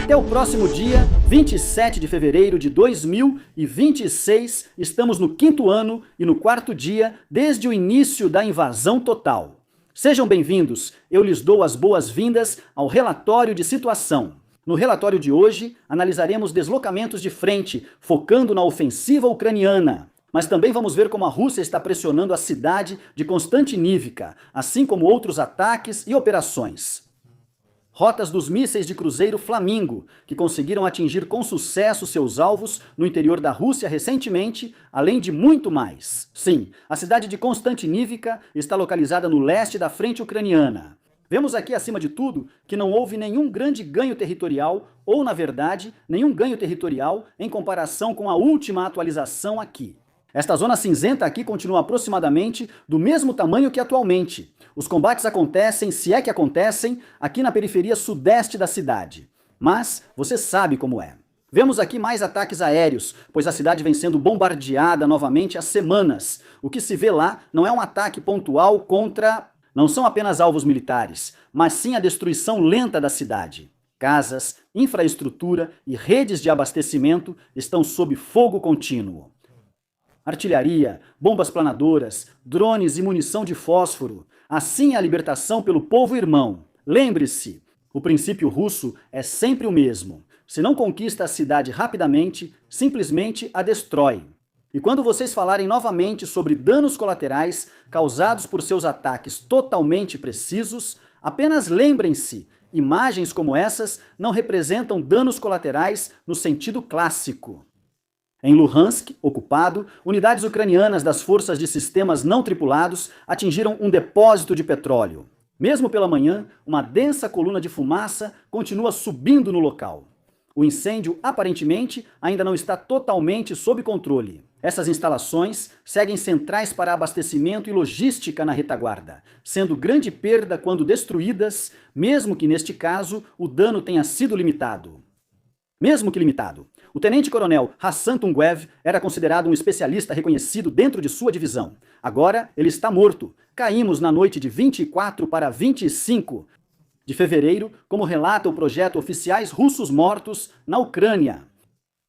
Até o próximo dia, 27 de fevereiro de 2026, estamos no 5º ano e no 4º dia desde o início da invasão total. Sejam bem-vindos, eu lhes dou as boas-vindas ao relatório de situação. No relatório de hoje, analisaremos deslocamentos de frente, focando na ofensiva ucraniana. Mas também vamos ver como a Rússia está pressionando a cidade de Konstantinivka, assim como outros ataques e operações. Rotas dos mísseis de cruzeiro Flamingo, que conseguiram atingir com sucesso seus alvos no interior da Rússia recentemente, além de muito mais. Sim, a cidade de Konstantinivka está localizada no leste da frente ucraniana. Vemos aqui, acima de tudo, que não houve nenhum grande ganho territorial, ou, na verdade, nenhum ganho territorial em comparação com a última atualização aqui. Esta zona cinzenta aqui continua aproximadamente do mesmo tamanho que atualmente. Os combates acontecem, se é que acontecem, aqui na periferia sudeste da cidade. Mas você sabe como é. Vemos aqui mais ataques aéreos, pois a cidade vem sendo bombardeada novamente há semanas. O que se vê lá não é um ataque pontual contra... Não são apenas alvos militares, mas sim a destruição lenta da cidade. Casas, infraestrutura e redes de abastecimento estão sob fogo contínuo. Artilharia, bombas planadoras, drones e munição de fósforo. Assim é a libertação pelo povo irmão. Lembre-se, o princípio russo é sempre o mesmo. Se não conquista a cidade rapidamente, simplesmente a destrói. E quando vocês falarem novamente sobre danos colaterais causados por seus ataques totalmente precisos, apenas lembrem-se, imagens como essas não representam danos colaterais no sentido clássico. Em Luhansk, ocupado, unidades ucranianas das forças de sistemas não tripulados atingiram um depósito de petróleo. Mesmo pela manhã, uma densa coluna de fumaça continua subindo no local. O incêndio, aparentemente, ainda não está totalmente sob controle. Essas instalações seguem centrais para abastecimento e logística na retaguarda, sendo grande perda quando destruídas, mesmo que neste caso o dano tenha sido limitado. O tenente-coronel Hassan Tunguev era considerado um especialista reconhecido dentro de sua divisão. Agora ele está morto. Caímos na noite de 24 para 25 de fevereiro, como relata o projeto Oficiais Russos Mortos na Ucrânia.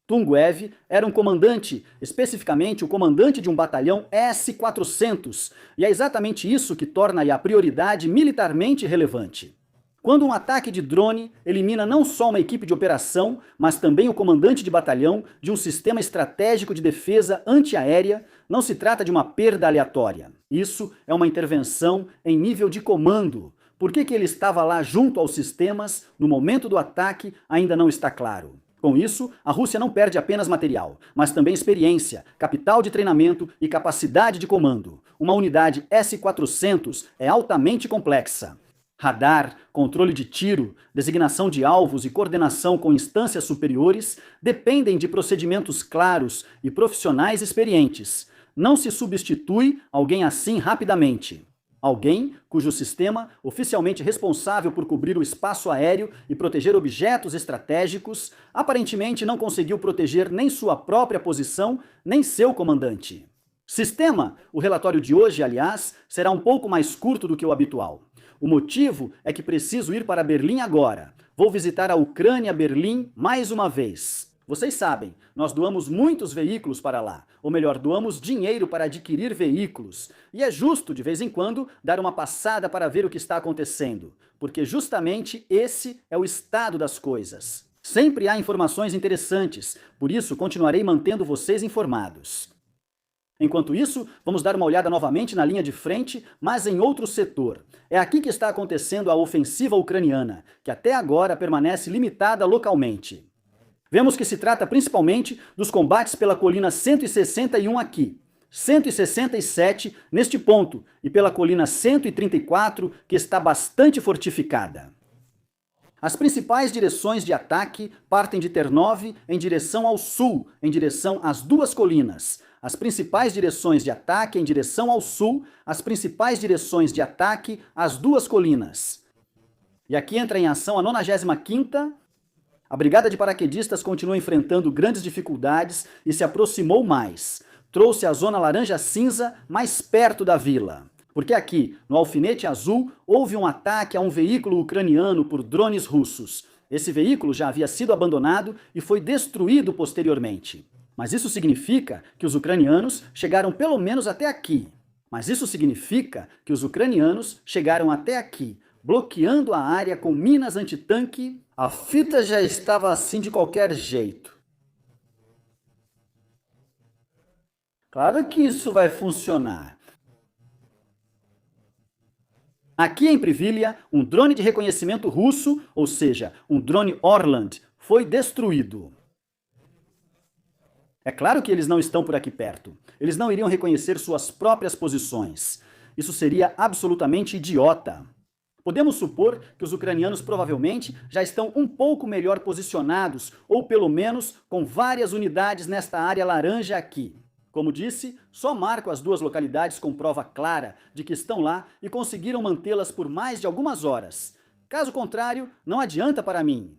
Tunguev era um comandante, especificamente o comandante de um batalhão S-400, e é exatamente isso que torna-a a prioridade militarmente relevante. Quando um ataque de drone elimina não só uma equipe de operação, mas também o comandante de batalhão de um sistema estratégico de defesa antiaérea, não se trata de uma perda aleatória. Isso é uma intervenção em nível de comando. Por que ele estava lá junto aos sistemas no momento do ataque ainda não está claro. Com isso, a Rússia não perde apenas material, mas também experiência, capital de treinamento e capacidade de comando. Uma unidade S-400 é altamente complexa. Radar, controle de tiro, designação de alvos e coordenação com instâncias superiores dependem de procedimentos claros e profissionais experientes. Não se substitui alguém assim rapidamente. Alguém cujo sistema, oficialmente responsável por cobrir o espaço aéreo e proteger objetos estratégicos, aparentemente não conseguiu proteger nem sua própria posição, nem seu comandante. Sistema! O relatório de hoje, aliás, será um pouco mais curto do que o habitual. O motivo é que preciso ir para Berlim agora. Vou visitar a Ucrânia, Berlim, mais uma vez. Vocês sabem, nós doamos muitos veículos para lá, ou melhor, doamos dinheiro para adquirir veículos. E é justo, de vez em quando, dar uma passada para ver o que está acontecendo, porque justamente esse é o estado das coisas. Sempre há informações interessantes, por isso continuarei mantendo vocês informados. Enquanto isso, vamos dar uma olhada novamente na linha de frente, mas em outro setor. É aqui que está acontecendo a ofensiva ucraniana, que até agora permanece limitada localmente. Vemos que se trata principalmente dos combates pela colina 161 aqui, 167 neste ponto e pela colina 134, que está bastante fortificada. As principais direções de ataque partem de Ternov em direção ao sul, em direção às duas colinas. As principais direções de ataque em direção ao sul, as principais direções de ataque às duas colinas. E aqui entra em ação a 95ª. A brigada de paraquedistas continua enfrentando grandes dificuldades e se aproximou mais. Trouxe a zona laranja-cinza mais perto da vila. Porque aqui, no Alfinete Azul, houve um ataque a um veículo ucraniano por drones russos. Esse veículo já havia sido abandonado e foi destruído posteriormente. Mas isso significa que os ucranianos chegaram pelo menos até aqui. Bloqueando a área com minas antitanque. A fita já estava assim de qualquer jeito. Claro que isso vai funcionar. Aqui em Privilja, um drone de reconhecimento russo, ou seja, um drone Orland, foi destruído. É claro que eles não estão por aqui perto. Eles não iriam reconhecer suas próprias posições. Isso seria absolutamente idiota. Podemos supor que os ucranianos provavelmente já estão um pouco melhor posicionados, ou pelo menos com várias unidades nesta área laranja aqui. Como disse, só marco as duas localidades com prova clara de que estão lá e conseguiram mantê-las por mais de algumas horas. Caso contrário, não adianta para mim.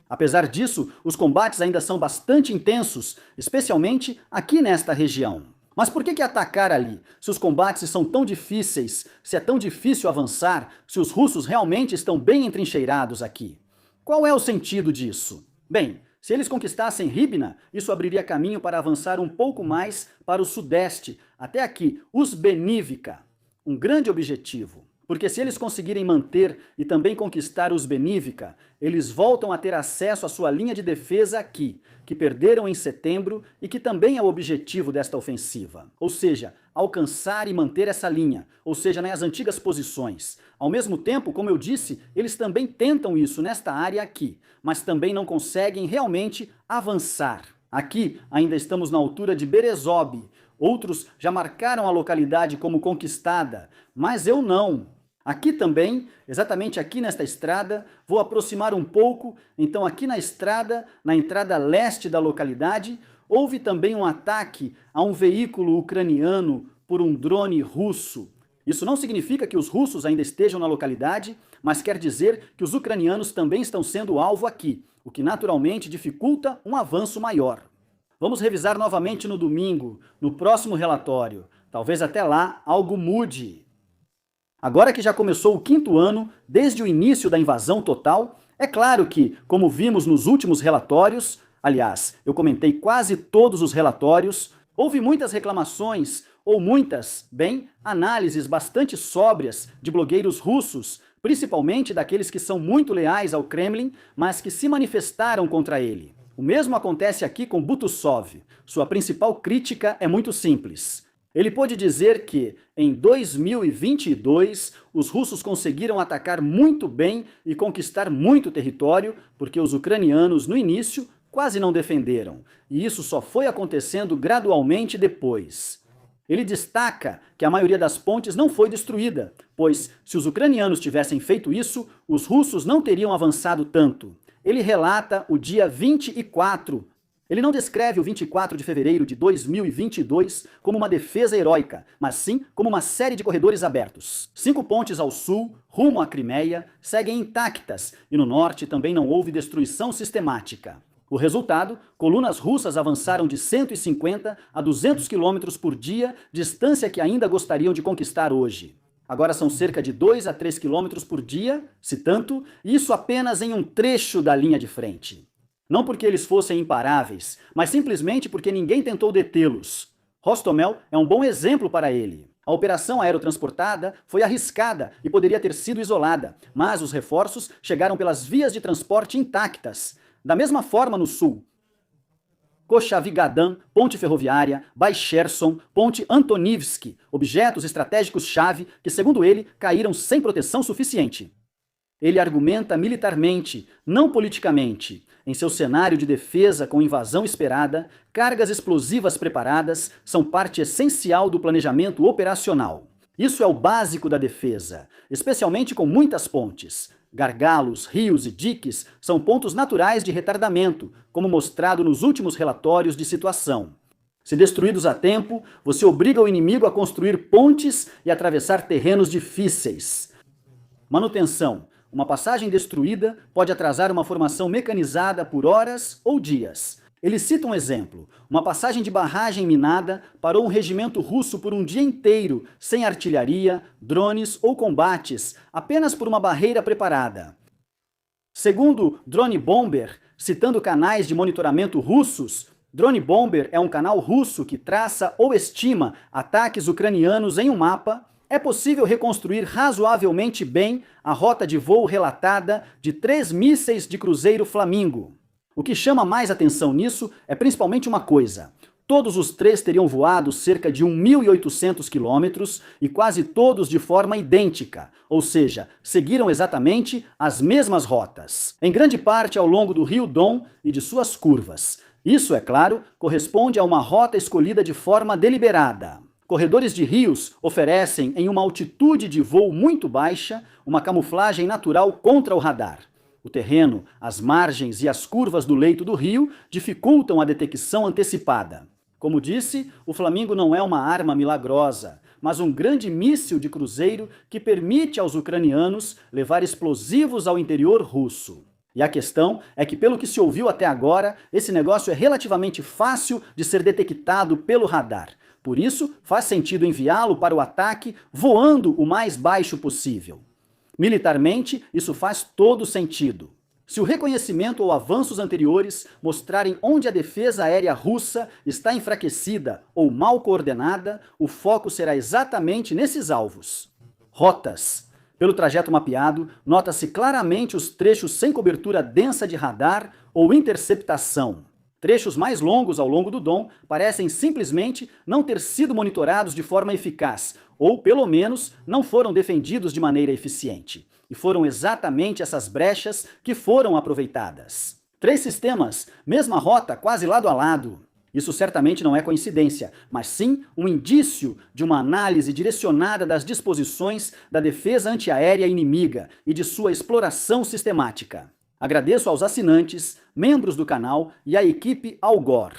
Apesar disso, os combates ainda são bastante intensos, especialmente aqui nesta região. Mas por que atacar ali? Se os combates são tão difíceis, se é tão difícil avançar, se os russos realmente estão bem entrincheirados aqui? Qual é o sentido disso? Bem, se eles conquistassem Ribna, isso abriria caminho para avançar um pouco mais para o sudeste, até aqui, Uzbenivka, um grande objetivo. Porque se eles conseguirem manter e também conquistar Uzbenivka, eles voltam a ter acesso à sua linha de defesa aqui, que perderam em setembro e que também é o objetivo desta ofensiva. Ou seja, alcançar e manter essa linha, ou seja, nas antigas posições. Ao mesmo tempo, como eu disse, eles também tentam isso nesta área aqui, mas também não conseguem realmente avançar. Aqui ainda estamos na altura de Berezovsk. Outros já marcaram a localidade como conquistada, mas eu não. Aqui também, exatamente aqui nesta estrada, vou aproximar um pouco, então aqui na estrada, na entrada leste da localidade, houve também um ataque a um veículo ucraniano por um drone russo. Isso não significa que os russos ainda estejam na localidade, mas quer dizer que os ucranianos também estão sendo alvo aqui, o que naturalmente dificulta um avanço maior. Vamos revisar novamente no domingo, no próximo relatório. Talvez até lá algo mude. Agora que já começou o 5º ano, desde o início da invasão total, é claro que, como vimos nos últimos relatórios, aliás, eu comentei quase todos os relatórios, houve muitas reclamações, ou muitas, análises bastante sóbrias de blogueiros russos, principalmente daqueles que são muito leais ao Kremlin, mas que se manifestaram contra ele. O mesmo acontece aqui com Butusov. Sua principal crítica é muito simples. Ele pôde dizer que, em 2022, os russos conseguiram atacar muito bem e conquistar muito território, porque os ucranianos, no início, quase não defenderam, e isso só foi acontecendo gradualmente depois. Ele destaca que a maioria das pontes não foi destruída, pois, se os ucranianos tivessem feito isso, os russos não teriam avançado tanto. Ele relata o dia 24. Ele não descreve o 24 de fevereiro de 2022 como uma defesa heróica, mas sim como uma série de corredores abertos. 5 pontes ao sul, rumo à Crimeia, seguem intactas, e no norte também não houve destruição sistemática. O resultado, colunas russas avançaram de 150 a 200 km por dia, distância que ainda gostariam de conquistar hoje. Agora são cerca de 2 a 3 km por dia, se tanto, e isso apenas em um trecho da linha de frente. Não porque eles fossem imparáveis, mas simplesmente porque ninguém tentou detê-los. Hostomel é um bom exemplo para ele. A operação aerotransportada foi arriscada e poderia ter sido isolada, mas os reforços chegaram pelas vias de transporte intactas. Da mesma forma no sul. Kochavigadan, ponte ferroviária, Baixerson, ponte Antonivsky, objetos estratégicos-chave que, segundo ele, caíram sem proteção suficiente. Ele argumenta militarmente, não politicamente. Em seu cenário de defesa com invasão esperada, cargas explosivas preparadas são parte essencial do planejamento operacional. Isso é o básico da defesa, especialmente com muitas pontes. Gargalos, rios e diques são pontos naturais de retardamento, como mostrado nos últimos relatórios de situação. Se destruídos a tempo, você obriga o inimigo a construir pontes e atravessar terrenos difíceis. Manutenção. Uma passagem destruída pode atrasar uma formação mecanizada por horas ou dias. Ele cita um exemplo. Uma passagem de barragem minada parou um regimento russo por um dia inteiro, sem artilharia, drones ou combates, apenas por uma barreira preparada. Segundo Drone Bomber, citando canais de monitoramento russos, Drone Bomber é um canal russo que traça ou estima ataques ucranianos em um mapa. É possível reconstruir razoavelmente bem a rota de voo relatada de 3 mísseis de cruzeiro Flamingo. O que chama mais atenção nisso é principalmente uma coisa: todos os 3 teriam voado cerca de 1.800 quilômetros e quase todos de forma idêntica, ou seja, seguiram exatamente as mesmas rotas, em grande parte ao longo do rio Don e de suas curvas. Isso, é claro, corresponde a uma rota escolhida de forma deliberada. Corredores de rios oferecem, em uma altitude de voo muito baixa, uma camuflagem natural contra o radar. O terreno, as margens e as curvas do leito do rio dificultam a detecção antecipada. Como disse, o Flamingo não é uma arma milagrosa, mas um grande míssil de cruzeiro que permite aos ucranianos levar explosivos ao interior russo. E a questão é que, pelo que se ouviu até agora, esse negócio é relativamente fácil de ser detectado pelo radar. Por isso, faz sentido enviá-lo para o ataque voando o mais baixo possível. Militarmente, isso faz todo sentido. Se o reconhecimento ou avanços anteriores mostrarem onde a defesa aérea russa está enfraquecida ou mal coordenada, o foco será exatamente nesses alvos. Rotas. Pelo trajeto mapeado, nota-se claramente os trechos sem cobertura densa de radar ou interceptação. Trechos mais longos ao longo do Don parecem simplesmente não ter sido monitorados de forma eficaz, ou pelo menos não foram defendidos de maneira eficiente. E foram exatamente essas brechas que foram aproveitadas. 3 sistemas, mesma rota, quase lado a lado. Isso certamente não é coincidência, mas sim um indício de uma análise direcionada das disposições da defesa antiaérea inimiga e de sua exploração sistemática. Agradeço aos assinantes, membros do canal e à equipe Algor.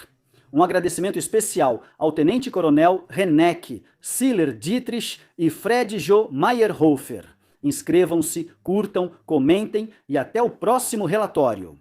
Um agradecimento especial ao Tenente-Coronel Renek, Siller Dietrich e Fred Jo Meyerhofer. Inscrevam-se, curtam, comentem e até o próximo relatório.